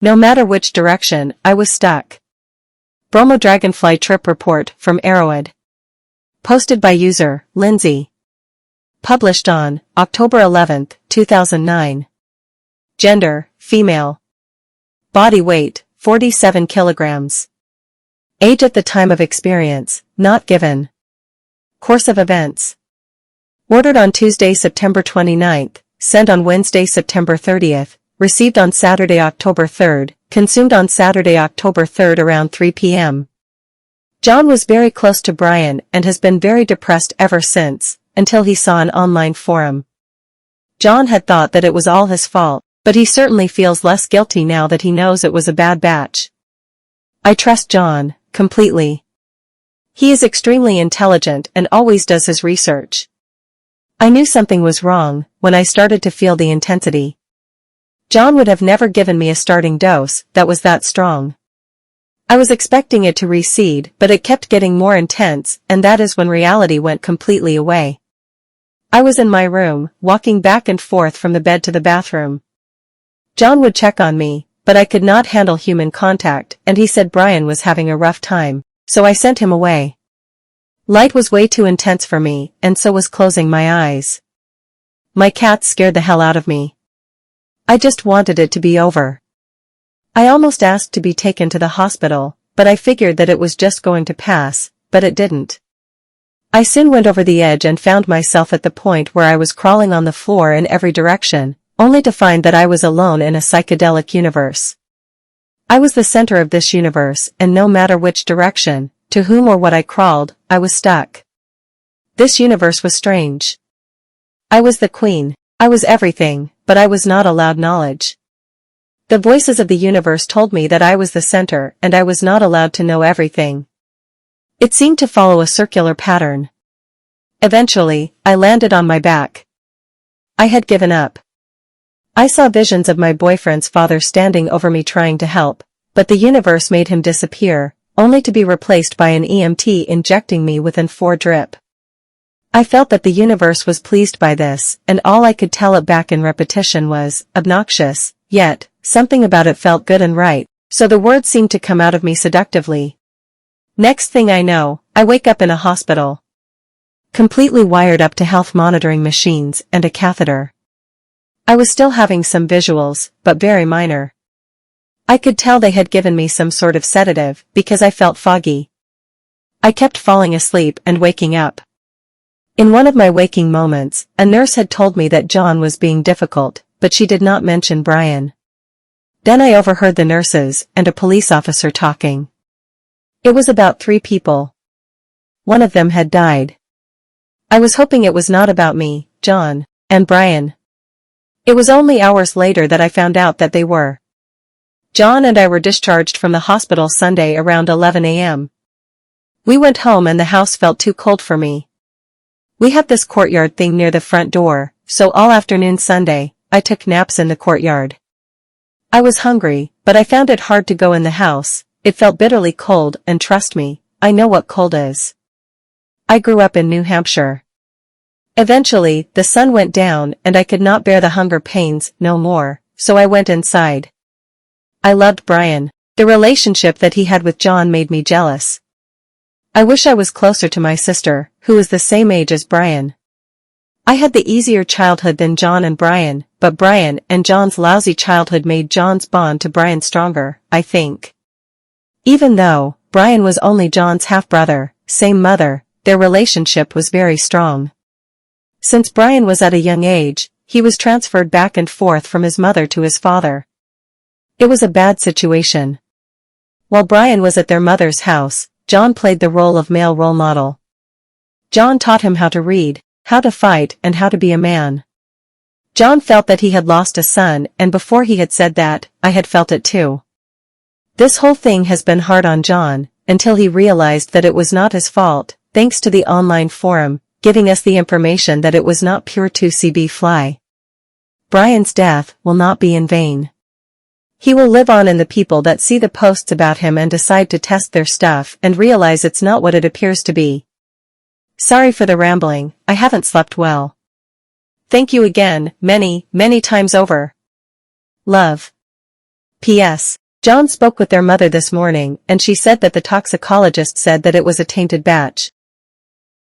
No matter which direction, I was stuck. Bromo-Dragonfly trip report from Arrowhead. Posted by user, Lindsay. Published on October 11, 2009. Gender, female. Body weight, 47 kilograms. Age at the time of experience, not given. Course of events. Ordered on Tuesday, September 29th, sent on Wednesday, September 30th, received on Saturday, October 3rd, consumed on Saturday, October 3rd around 3 p.m. John was very close to Brian and has been very depressed ever since, until he saw an online forum. John had thought that it was all his fault, but he certainly feels less guilty now that he knows it was a bad batch. I trust John, completely. He is extremely intelligent and always does his research. I knew something was wrong when I started to feel the intensity. John would have never given me a starting dose that was that strong. I was expecting it to recede, but it kept getting more intense, and that is when reality went completely away. I was in my room, walking back and forth from the bed to the bathroom. John would check on me, but I could not handle human contact, and he said Brian was having a rough time, so I sent him away. Light was way too intense for me, and so was closing my eyes. My cat scared the hell out of me. I just wanted it to be over. I almost asked to be taken to the hospital, but I figured that it was just going to pass, but it didn't. I soon went over the edge and found myself at the point where I was crawling on the floor in every direction, only to find that I was alone in a psychedelic universe. I was the center of this universe, and no matter which direction, to whom or what I crawled, I was stuck. This universe was strange. I was the queen, I was everything, but I was not allowed knowledge. The voices of the universe told me that I was the center and I was not allowed to know everything. It seemed to follow a circular pattern. Eventually, I landed on my back. I had given up. I saw visions of my boyfriend's father standing over me trying to help, but the universe made him disappear, only to be replaced by an EMT injecting me with an 4 drip. I felt that the universe was pleased by this, and all I could tell it back in repetition was, obnoxious, yet, something about it felt good and right, so the words seemed to come out of me seductively. Next thing I know, I wake up in a hospital. Completely wired up to health monitoring machines and a catheter. I was still having some visuals, but very minor. I could tell they had given me some sort of sedative, because I felt foggy. I kept falling asleep and waking up. In one of my waking moments, a nurse had told me that John was being difficult, but she did not mention Brian. Then I overheard the nurses and a police officer talking. It was about 3 people. One of them had died. I was hoping it was not about me, John, and Brian. It was only hours later that I found out that they were. John and I were discharged from the hospital Sunday around 11 a.m. We went home and the house felt too cold for me. We have this courtyard thing near the front door, so all afternoon Sunday, I took naps in the courtyard. I was hungry, but I found it hard to go in the house. It felt bitterly cold, and trust me, I know what cold is. I grew up in New Hampshire. Eventually, the sun went down and I could not bear the hunger pains no more, so I went inside. I loved Brian. The relationship that he had with John made me jealous. I wish I was closer to my sister, who is the same age as Brian. I had the easier childhood than John and Brian, but Brian and John's lousy childhood made John's bond to Brian stronger, I think. Even though Brian was only John's half-brother, same mother, their relationship was very strong. Since Brian was at a young age, he was transferred back and forth from his mother to his father. It was a bad situation. While Brian was at their mother's house, John played the role of male role model. John taught him how to read, how to fight, and how to be a man. John felt that he had lost a son, and before he had said that, I had felt it too. This whole thing has been hard on John, until he realized that it was not his fault, thanks to the online forum, giving us the information that it was not pure 2CB fly. Brian's death will not be in vain. He will live on in the people that see the posts about him and decide to test their stuff and realize it's not what it appears to be. Sorry for the rambling, I haven't slept well. Thank you again, many, many times over. Love. P.S. John spoke with their mother this morning and she said that the toxicologist said that it was a tainted batch.